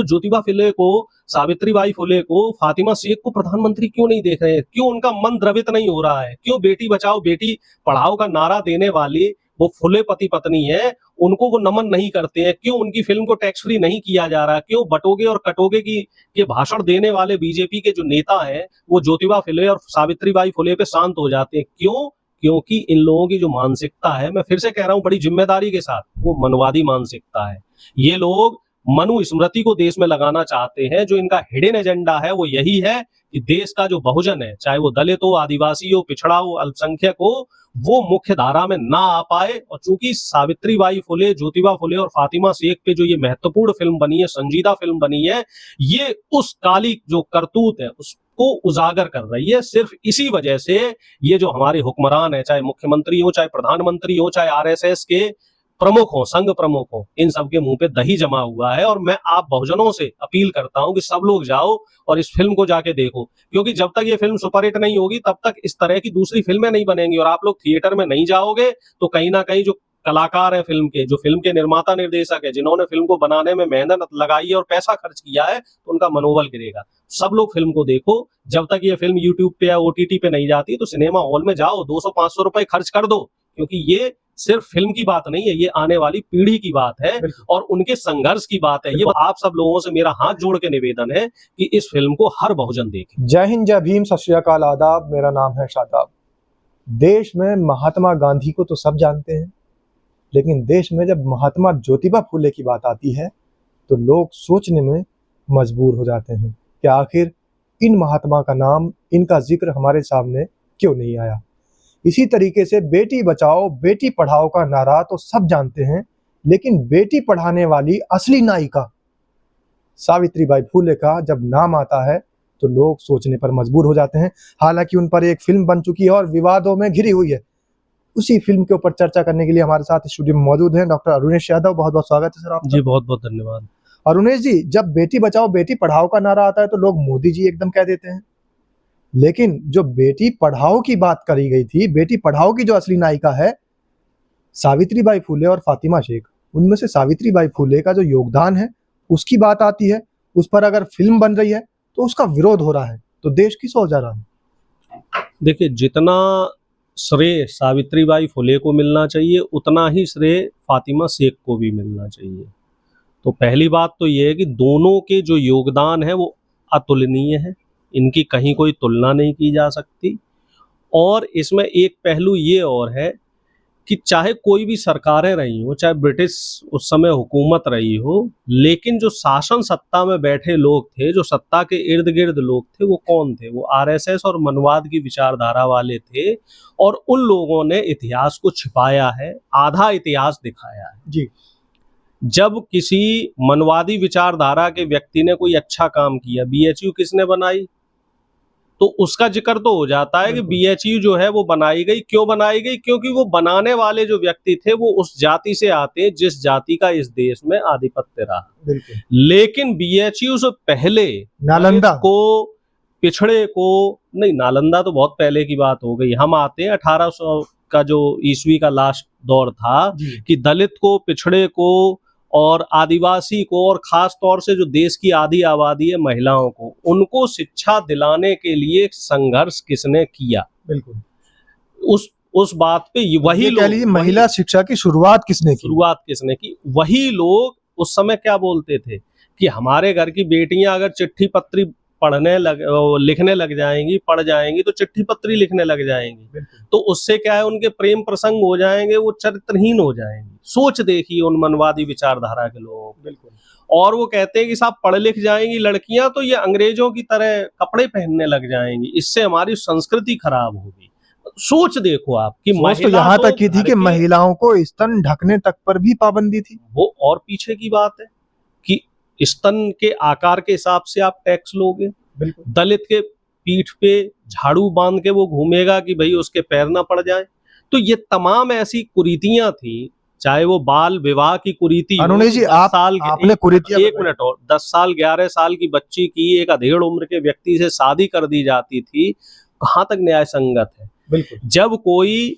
तो ज्योतिबा फुले को, सावित्रीबाई फुले को, फातिमा शेख को प्रधानमंत्री क्यों नहीं देख रहे हैं? क्यों उनका मन द्रवित नहीं हो रहा है? क्यों बेटी बचाओ बेटी पढ़ाओ का नारा देने वाली वो फुले पति पत्नी है, उनको वो नमन नहीं करते हैं? क्यों उनकी फिल्म को टैक्स फ्री नहीं किया जा रहा? क्यों बटोगे और कटोगे की के भाषण देने वाले बीजेपी के जो नेता हैं वो ज्योतिबा फुले और सावित्रीबाई फुले पे शांत हो जाते हैं? क्यों? क्योंकि इन लोगों की जो मानसिकता है, मैं फिर से कह रहा हूं बड़ी जिम्मेदारी के साथ, वो मनवादी मानसिकता है। ये लोग मनुस्मृति को देश में लगाना चाहते हैं। जो इनका हिडन एजेंडा है वो यही है कि देश का जो बहुजन है, चाहे वो दलित हो, आदिवासी हो, पिछड़ा हो, अल्पसंख्यक हो, वो मुख्य धारा में ना आ पाए। और चूंकि सावित्रीबाई फुले, ज्योतिबा फुले और फातिमा शेख पे जो ये महत्वपूर्ण फिल्म बनी है, संजीदा फिल्म बनी है, ये उस काली जो करतूत है उसको उजागर कर रही है। सिर्फ इसी वजह से ये जो हमारे हुक्मरान है, चाहे मुख्यमंत्री हो, चाहे प्रधानमंत्री हो, चाहे आरएसएस के प्रमुख हो, संघ प्रमुख हो, इन सबके मुंह पे दही जमा हुआ है। और मैं आप बहुजनों से अपील करता हूं कि सब लोग जाओ और इस फिल्म को जाके देखो, क्योंकि जब तक ये फिल्म सुपरहिट नहीं होगी तब तक इस तरह की दूसरी फिल्में नहीं बनेंगी। और आप लोग थिएटर में नहीं जाओगे तो कहीं ना कहीं जो कलाकार हैं फिल्म के, जो फिल्म के निर्माता निर्देशक है, जिन्होंने फिल्म को बनाने में मेहनत लगाई है और पैसा खर्च किया है, तो उनका मनोबल गिरेगा। सब लोग फिल्म को देखो। जब तक ये फिल्म यूट्यूब पे या ओटीटी पे नहीं जाती तो सिनेमा हॉल में जाओ, 200-500 रुपए खर्च कर दो, क्योंकि ये सिर्फ फिल्म की बात नहीं है, ये आने वाली पीढ़ी की बात है और उनके संघर्ष की बात है। ये आप सब लोगों से मेरा हाथ जोड़ के निवेदन है कि इस फिल्म को हर बहुजन देखे। जय हिंद, जय भीम, सत श्री अकाल, आदाब। मेरा नाम है शादाब। देश में महात्मा गांधी को तो सब जानते हैं, लेकिन देश में जब महात्मा ज्योतिबा फुले की बात आती है तो लोग सोचने में मजबूर हो जाते हैं कि आखिर इन महात्मा का नाम, इनका जिक्र हमारे सामने क्यों नहीं आया। इसी तरीके से बेटी बचाओ बेटी पढ़ाओ का नारा तो सब जानते हैं, लेकिन बेटी पढ़ाने वाली असली नायिका सावित्रीबाई फुले का जब नाम आता है तो लोग सोचने पर मजबूर हो जाते हैं। हालांकि उन पर एक फिल्म बन चुकी है और विवादों में घिरी हुई है। उसी फिल्म के ऊपर चर्चा करने के लिए हमारे साथ स्टूडियो में मौजूद हैं डॉक्टर अरुणेश यादव। बहुत बहुत स्वागत है सर आपका। जी बहुत बहुत धन्यवाद। अरुणेश जी, जब बेटी बचाओ बेटी पढ़ाओ का नारा आता है तो लोग मोदी जी एकदम कह देते हैं, लेकिन जो बेटी पढ़ाओ की बात करी गई थी, बेटी पढ़ाओ की जो असली नायिका है सावित्रीबाई फुले और फातिमा शेख, उनमें से सावित्रीबाई फुले का जो योगदान है उसकी बात आती है। उस पर अगर फिल्म बन रही है तो उसका विरोध हो रहा है, तो देश किस ओर जा रहा है? देखिए, जितना श्रेय सावित्रीबाई फुले को मिलना चाहिए उतना ही श्रेय फातिमा शेख को भी मिलना चाहिए। तो पहली बात तो ये है कि दोनों के जो योगदान है वो अतुलनीय है, इनकी कहीं कोई तुलना नहीं की जा सकती। और इसमें एक पहलू ये और है कि चाहे कोई भी सरकारें रही हो, चाहे ब्रिटिश उस समय हुकूमत रही हो, लेकिन जो शासन सत्ता में बैठे लोग थे, जो सत्ता के इर्द गिर्द लोग थे, वो कौन थे? वो आरएसएस और मनवाद की विचारधारा वाले थे। और उन लोगों ने इतिहास को छिपाया है, आधा इतिहास दिखाया है जी। जब किसी मनवादी विचारधारा के व्यक्ति ने कोई अच्छा काम किया, बीएचयू किसने बनाई, तो उसका जिक्र तो हो जाता है कि बीएचयू जो है वो बनाई गई। क्यों बनाई गई? क्योंकि वो बनाने वाले जो व्यक्ति थे वो उस जाति से आते हैं जिस जाति का इस देश में आधिपत्य रहा। लेकिन बीएचयू से पहले नालंदा को, पिछड़े को नहीं, नालंदा तो बहुत पहले की बात हो गई। हम आते हैं 1800 का जो ईस्वी का लास्ट दौर था कि दलित को, पिछड़े को और आदिवासी को, और खास तौर से जो देश की आधी आबादी है महिलाओं को, उनको शिक्षा दिलाने के लिए संघर्ष किसने किया? बिल्कुल उस बात पे वही लोग, महिला शिक्षा की शुरुआत किसने की? वही लोग उस समय क्या बोलते थे कि हमारे घर की बेटियां अगर चिट्ठी पत्री लिखने लग जाएंगी, पढ़ जाएंगी, तो चिट्ठी पत्री लिखने लग जाएंगी, तो उससे क्या है, उनके प्रेम प्रसंग हो जाएंगे, वो चरित्रहीन हो जाएंगे। सोच देखिए उन मनवादी विचारधारा के लोगों। बिल्कुल। और वो कहते हैं कि साहब पढ़ लिख जाएंगी लड़कियां तो ये अंग्रेजों की तरह कपड़े पहनने लग जाएंगी, इससे हमारी संस्कृति खराब होगी। सोच देखो आप कि तो यहाँ तक की थी कि महिलाओं को स्तन ढकने तक पर भी पाबंदी थी। वो और पीछे की बात है कि स्तन के आकार के हिसाब से आप टैक्स लोगे। दलित के पीठ पे झाड़ू बांध के वो घूमेगा कि भाई उसके पैर ना पड़ जाए। तो ये तमाम ऐसी कुरीतियां थी, चाहे वो बाल विवाह की कुरीति हो। अनुने जी, आपने कुरीतियां, एक मिनट और, 10 साल 11 साल की बच्ची की एक अधेड़ उम्र के व्यक्ति से शादी कर दी जाती थी, कहाँ तक न्याय संगत है? बिल्कुल। जब कोई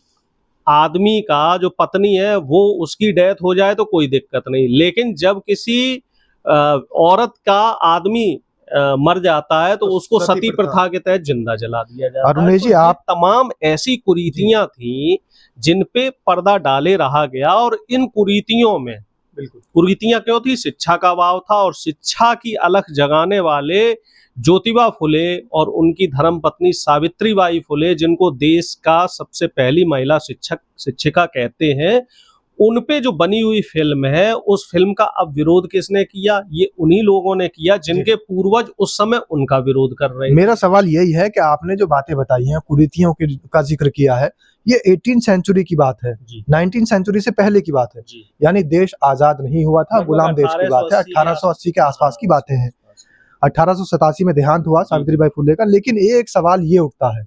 आदमी का जो पत्नी है वो उसकी डेथ हो जाए तो कोई दिक्कत नहीं, लेकिन जब किसी औरत का आदमी मर जाता है तो उसको सती सती प्रथा। प्रथा के तहत जिंदा जला दिया जाता है। अरुणेश जी, तो ये आप तमाम ऐसी कुरीतियां थी जिन पे पर्दा डाले रहा गया, और इन कुरीतियों में, बिल्कुल कुरीतियां क्यों थी? शिक्षा का अभाव था, और शिक्षा की अलख जगाने वाले ज्योतिबा फुले और उनकी धर्मपत्नी सावित्रीबाई फुले, जिनको देश का सबसे पहली महिला शिक्षिका कहते हैं, उन पे जो बनी हुई फिल्म है, उस फिल्म का अब विरोध किसने किया? ये उन्हीं लोगों ने किया जिनके पूर्वज उस समय उनका विरोध कर रहे थे। मेरा सवाल यही है कि आपने जो बातें बताई हैं, कुरीतियों का जिक्र किया है, ये 18th सेंचुरी की बात है, जी 19th सेंचुरी से पहले की बात है। जी, यानी देश आजाद नहीं हुआ था, लगभग गुलाम देश की बात है, 1880 के आसपास की बातें हैं। 1887 में देहांत हुआ सावित्रीबाई फुले का। लेकिन एक सवाल ये उठता है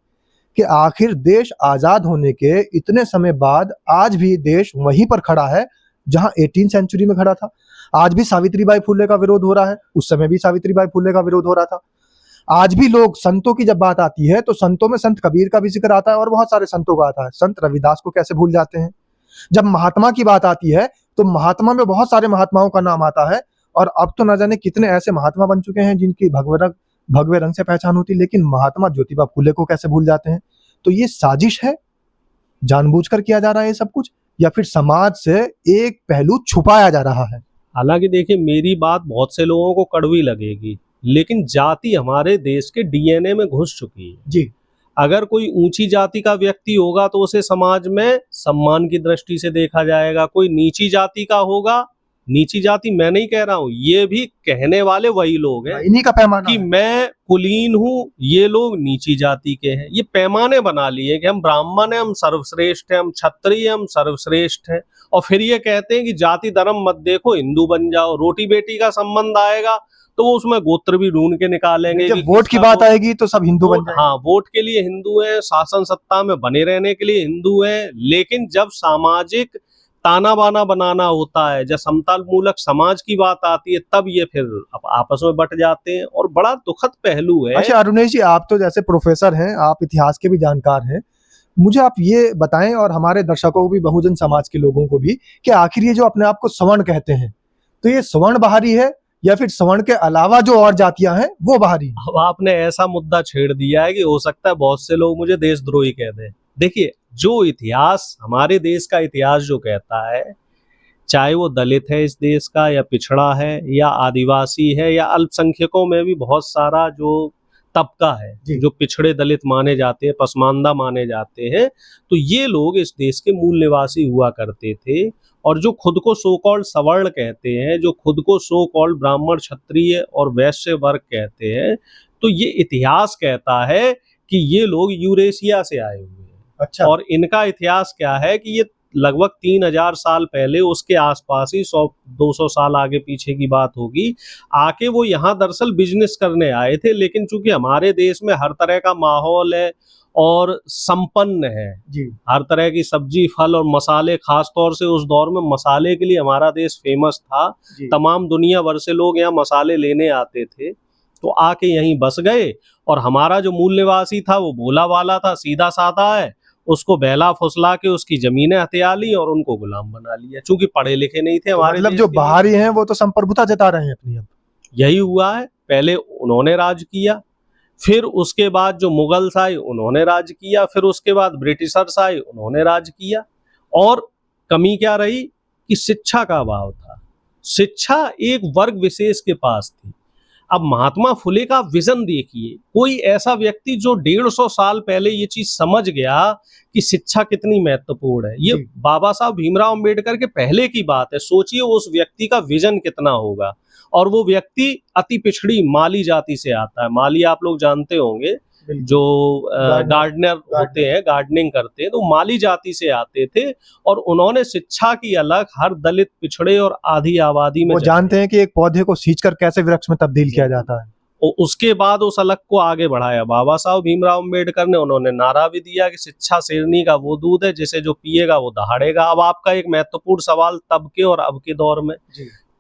कि आखिर देश आजाद होने के इतने समय बाद आज भी देश वहीं पर खड़ा है जहां 18th सेंचुरी में खड़ा था। आज भी सावित्रीबाई फुले का विरोध हो रहा है, उस समय भी सावित्रीबाई फुले का विरोध हो रहा था। आज भी लोग, संतों की जब बात आती है तो संतों में संत कबीर का भी जिक्र आता है और बहुत सारे संतों का आता है। संत रविदास को कैसे भूल जाते हैं? जब महात्मा की बात आती है तो महात्मा में बहुत सारे महात्माओं का नाम आता है, और अब तो न जाने कितने ऐसे महात्मा बन चुके हैं जिनकी भगवे रंग से पहचान होती, लेकिन महात्मा ज्योतिबा फुले को कैसे भूल जाते हैं? तो ये साजिश है, जानबूझकर किया जा रहा है ये सब कुछ, या फिर समाज से एक पहलू छुपाया जा रहा है? हालांकि देखिए, मेरी बात बहुत से लोगों को कड़वी लगेगी, लेकिन जाति हमारे देश के डीएनए में घुस चुकी है जी। अगर कोई ऊंची जाति का व्यक्ति होगा तो उसे समाज में सम्मान की दृष्टि से देखा जाएगा, कोई नीची जाति का होगा, नीची जाति मैं नहीं कह रहा हूं, ये भी कहने वाले वही लोग हैं इन्हीं का पैमाना कि है। मैं कुलीन हूं, ये लोग नीची जाति के हैं। ये पैमाने बना लिए कि हम ब्राह्मण हैं, हम सर्वश्रेष्ठ हैं, हम क्षत्रिय, हम सर्वश्रेष्ठ हैं, और फिर ये कहते हैं कि जाति धर्म मत देखो, हिंदू बन जाओ। रोटी बेटी का संबंध आएगा तो वो उसमें गोत्र भी ढूंढ के निकालेंगे। जब वोट की बात आएगी तो सब हिंदू बन जाएंगे। हाँ, वोट के लिए हिंदू हैं, शासन सत्ता में बने रहने के लिए हिंदू हैं, लेकिन जब सामाजिक ताना बाना बनाना होता है, जब समता मूलक समाज की बात आती है, तब ये फिर आपस में बट जाते हैं, और बड़ा दुखद पहलू है। अच्छा अरुणेश जी, आप तो जैसे प्रोफेसर हैं, आप इतिहास के भी जानकार हैं, मुझे आप ये बताएं और हमारे दर्शकों को भी, बहुजन समाज के लोगों को भी, कि आखिर ये जो अपने आप को सवर्ण कहते हैं, तो ये सवर्ण बाहरी है या फिर सवर्ण के अलावा जो और जातियां हैं वो बाहरी? अब आपने ऐसा मुद्दा छेड़ दिया है कि हो सकता है बहुत से लोग मुझे देशद्रोही कह दें। देखिए, जो इतिहास, हमारे देश का इतिहास जो कहता है, चाहे वो दलित है इस देश का, या पिछड़ा है, या आदिवासी है, या अल्पसंख्यकों में भी बहुत सारा जो तबका है जो पिछड़े दलित माने जाते हैं, पसमानदा माने जाते हैं, तो ये लोग इस देश के मूल निवासी हुआ करते थे। और जो खुद को सो कॉल्ड सवर्ण कहते हैं, जो खुद को सो कॉल्ड ब्राह्मण, क्षत्रिय और वैश्य वर्ग कहते हैं, तो ये इतिहास कहता है कि ये लोग यूरेशिया से आए हुए हैं। अच्छा। और इनका इतिहास क्या है कि ये लगभग 3000 साल पहले, उसके आसपास ही 100-200 साल आगे पीछे की बात होगी, आके वो यहाँ दरअसल बिजनेस करने आए थे। लेकिन चूंकि हमारे देश में हर तरह का माहौल है और संपन्न है, जी। हर तरह की सब्जी, फल और मसाले, खास तौर से उस दौर में मसाले के लिए हमारा देश फेमस था। तमाम दुनिया भर से लोग यहाँ मसाले लेने आते थे, तो आके यहीं बस गए। और हमारा जो मूल निवासी था वो भोला वाला था, सीधा साधा है, उसको बहला फुसला के उसकी जमीनें हथिया ली और उनको गुलाम बना लिया, चूंकि पढ़े लिखे नहीं थे हमारे। मतलब जो बाहरी हैं वो तो संप्रभुता जता रहे हैं अपनी। अब यही हुआ है, पहले उन्होंने राज किया, फिर उसके बाद जो मुगल्स आए उन्होंने राज किया, फिर उसके बाद ब्रिटिशर्स आए उन्होंने राज किया। और कमी क्या रही कि शिक्षा का अभाव था। शिक्षा एक वर्ग विशेष के पास थी। अब महात्मा फुले का विजन देखिए, कोई ऐसा व्यक्ति जो 150 साल पहले ये चीज समझ गया कि शिक्षा कितनी महत्वपूर्ण है। ये बाबा साहब भीमराव अंबेडकर के पहले की बात है। सोचिए उस व्यक्ति का विजन कितना होगा। और वो व्यक्ति अति पिछड़ी माली जाति से आता है। माली आप लोग जानते होंगे, जो गार्डनर होते हैं, गार्डनिंग करते हैं, तो माली जाति से आते थे। और उन्होंने शिक्षा की अलग हर दलित, पिछड़े और आधी आबादी में, वो जानते हैं कि एक पौधे को सींचकर कैसे वृक्ष में तब्दील किया जाता है। उसके बाद उस अलग को आगे बढ़ाया बाबा साहब भीमराव अंबेडकर ने। उन्होंने नारा भी दिया कि शिक्षा शेरनी का वो दूध है जिसे जो पिएगा वो दहाड़ेगा। अब आपका एक महत्वपूर्ण सवाल तब के और अब के दौर में,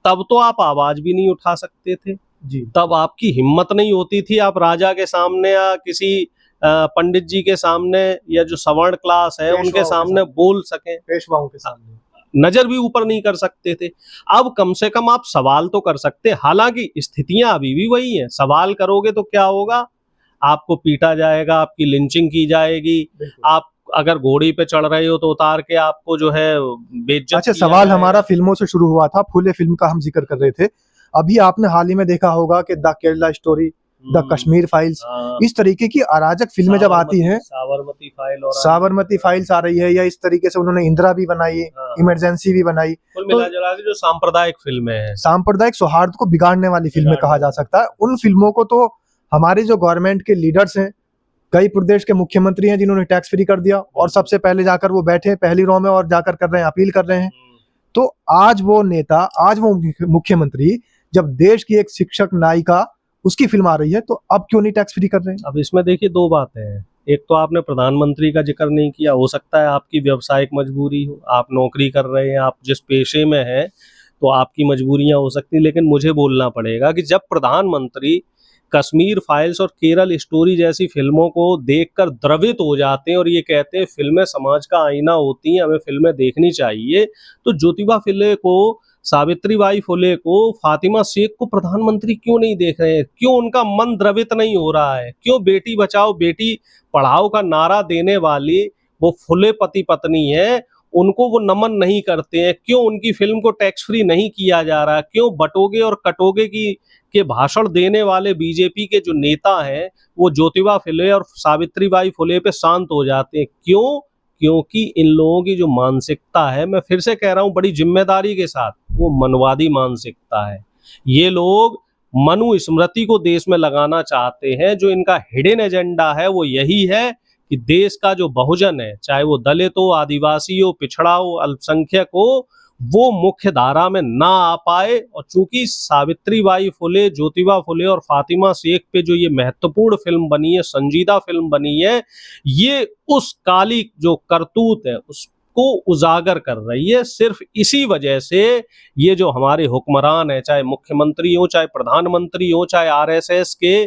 तब तो आप आवाज भी नहीं उठा सकते थे जी। तब आपकी हिम्मत नहीं होती थी आप राजा के सामने या किसी पंडित जी के सामने या जो सवर्ण क्लास है उनके सामने बोल सकें, पेशवाओं के सामने नजर भी ऊपर नहीं कर सकते थे। अब कम से कम आप सवाल तो कर सकते, हालांकि स्थितियां अभी भी वही हैं। सवाल करोगे तो क्या होगा, आपको पीटा जाएगा, आपकी लिंचिंग की जाएगी, आप अगर घोड़ी पे चढ़ रहे हो तो उतार के आपको जो है बेइज्जत अच्छा, किया सवाल जाएगा। हमारा फिल्मों से शुरू हुआ था, फूले फिल्म का हम जिक्र कर रहे थे। अभी आपने हाल ही में देखा होगा कि the Kerala story, the Kashmir files, हाँ, इस तरीके की अराजक फिल्में जब आती हैं, साबरमती फाइल और साबरमती फाइल्स आ रही है, या इस तरीके से उन्होंने इंदिरा भी बनाई, हाँ, इमरजेंसी भी बनाई, कुल तो मिला जुला के जो सांप्रदायिक फिल्में हैं, सांप्रदायिक सौहार्द को बिगाड़ने वाली फिल्में बिगाड़ने कहा जा सकता है। उन फिल्मों को तो हमारे जो गवर्नमेंट के लीडर्स हैं, कई प्रदेश के मुख्यमंत्री हैं जिन्होंने टैक्स फ्री कर दिया, और सबसे पहले जाकर वो बैठे पहली रो में और जाकर कर रहे हैं, अपील कर रहे हैं। तो आज वो नेता, आज वो मुख्यमंत्री, जब देश की एक शिक्षक नायिका उसकी फिल्म आ रही है, तो अब क्यों नहीं टैक्स फ्री कर रहे हैं? अब इसमें देखिए दो बातें हैं। एक तो आपने प्रधानमंत्री का जिक्र नहीं किया, हो सकता है आपकी व्यावसायिक मजबूरी हो, आप नौकरी कर रहे हैं, आप जिस पेशे में हैं तो आपकी मजबूरियां हो सकती, लेकिन मुझे बोलना पड़ेगा कि जब प्रधानमंत्री कश्मीर फाइल्स और केरल स्टोरी जैसी फिल्मों को देखकर द्रवित हो जाते हैं और ये कहते हैं फिल्में समाज का आईना होती हैं, हमें फिल्में देखनी चाहिए, तो ज्योतिबा फुले को, सावित्रीबाई फुले को, फातिमा शेख को प्रधानमंत्री क्यों नहीं देख रहे हैं? क्यों उनका मन द्रवित नहीं हो रहा है? क्यों बेटी बचाओ बेटी पढ़ाओ का नारा देने वाली वो फुले पति पत्नी है, उनको वो नमन नहीं करते हैं? क्यों उनकी फिल्म को टैक्स फ्री नहीं किया जा रहा? क्यों बटोगे और कटोगे की के भाषण देने वाले बीजेपी के जो नेता हैं वो ज्योतिबा फुले और सावित्रीबाई फुले पे शांत हो जाते हैं? क्यों? क्योंकि इन लोगों की जो मानसिकता है, मैं फिर से कह रहा हूं बड़ी जिम्मेदारी के साथ, वो मनवादी मानसिकता है। ये लोग मनुस्मृति को देश में लगाना चाहते हैं। जो इनका हिडन एजेंडा है वो यही है कि देश का जो बहुजन है, चाहे वो दलित हो, आदिवासी हो, पिछड़ा हो, अल्पसंख्यक हो, वो मुख्य धारा में ना आ पाए। और चूंकि सावित्रीबाई फुले, ज्योतिबा फुले और फातिमा शेख पे जो ये महत्वपूर्ण फिल्म बनी है, संजीदा फिल्म बनी है, ये उस काली जो करतूत है उसको उजागर कर रही है। सिर्फ इसी वजह से ये जो हमारे हुक्मरान है, चाहे मुख्यमंत्री हो, चाहे प्रधानमंत्री हो, चाहे आरएसएस के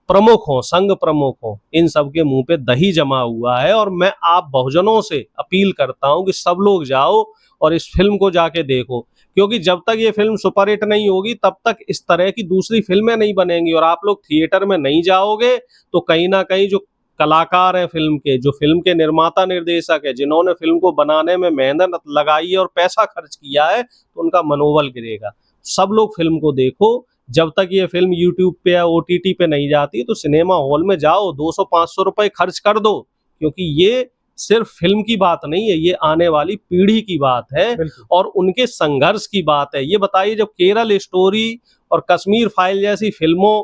प्रमुख हो, संघ प्रमुख हो, इन सब के मुंह पे दही जमा हुआ है। और मैं आप बहुजनों से अपील करता हूं कि सब लोग जाओ और इस फिल्म को जाके देखो, क्योंकि जब तक ये फिल्म सुपरहिट नहीं होगी तब तक इस तरह की दूसरी फिल्में नहीं बनेंगी। और आप लोग थिएटर में नहीं जाओगे तो कहीं ना कहीं जो कलाकार हैं फिल्म के, जो फिल्म के निर्माता निर्देशक है, जिन्होंने फिल्म को बनाने में मेहनत लगाई है और पैसा खर्च किया है, तो उनका मनोबल गिरेगा। सब लोग फिल्म को देखो। जब तक ये फिल्म यूट्यूब पे या ओटीटी पे नहीं जाती तो सिनेमा हॉल में जाओ, 200-500 रुपए खर्च कर दो, क्योंकि ये सिर्फ फिल्म की बात नहीं है, ये आने वाली पीढ़ी की बात है और उनके संघर्ष की बात है। ये बताइए, जब केरल स्टोरी और कश्मीर फाइल जैसी फिल्मों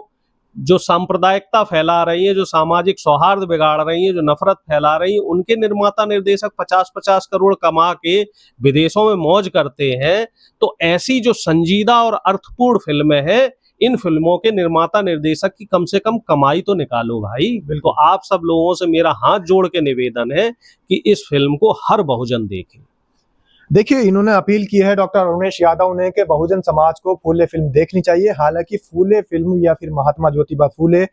जो सांप्रदायिकता फैला रही है, जो सामाजिक सौहार्द बिगाड़ रही है, जो नफरत फैला रही है, उनके निर्माता निर्देशक 50-50 करोड़ कमा के विदेशों में मौज करते हैं, तो ऐसी जो संजीदा और अर्थपूर्ण फिल्में हैं, इन फिल्मों के निर्माता निर्देशक की कम से कम कमाई तो निकालो भाई। तो आप सब लोगों से मेरा हाथ जोड़ के निवेदन है कि इस फिल्म को हर बहुजन देखे। देखिए, इन्होंने अपील की है डॉक्टर अरुणेश यादव ने कि बहुजन समाज को फूले फिल्म देखनी चाहिए। हालांकि फूले फिल्म या फिर महात्मा ज्योतिबा फूले,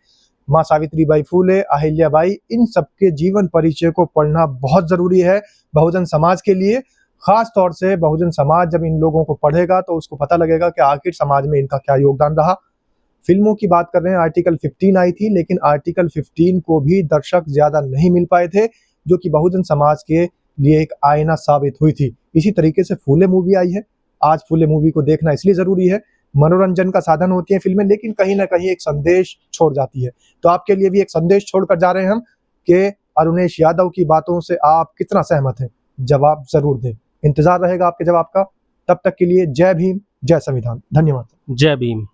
माँ सावित्रीबाई फूले, अहिल्याबाई, इन सबके जीवन परिचय को पढ़ना बहुत जरूरी है बहुजन समाज के लिए। खास तौर से बहुजन समाज जब इन लोगों को पढ़ेगा तो उसको पता लगेगा कि आखिर समाज में इनका क्या योगदान रहा। फिल्मों की बात कर रहे हैं, आर्टिकल 15 आई थी, लेकिन आर्टिकल 15 को भी दर्शक ज्यादा नहीं मिल पाए थे, जो कि बहुजन समाज के लिए एक आईना साबित हुई थी। इसी तरीके से फूले मूवी आई है। आज फूले मूवी को देखना इसलिए जरूरी है, मनोरंजन का साधन होती है फिल्में, लेकिन कहीं ना कहीं एक संदेश छोड़ जाती है। तो आपके लिए भी एक संदेश छोड़कर जा रहे हैं हम कि अरुणेश यादव की बातों से आप कितना सहमत हैं, जवाब जरूर दें। इंतजार रहेगा आपके जवाब का। तब तक के लिए जय भीम, जय संविधान। धन्यवाद। जय भीम।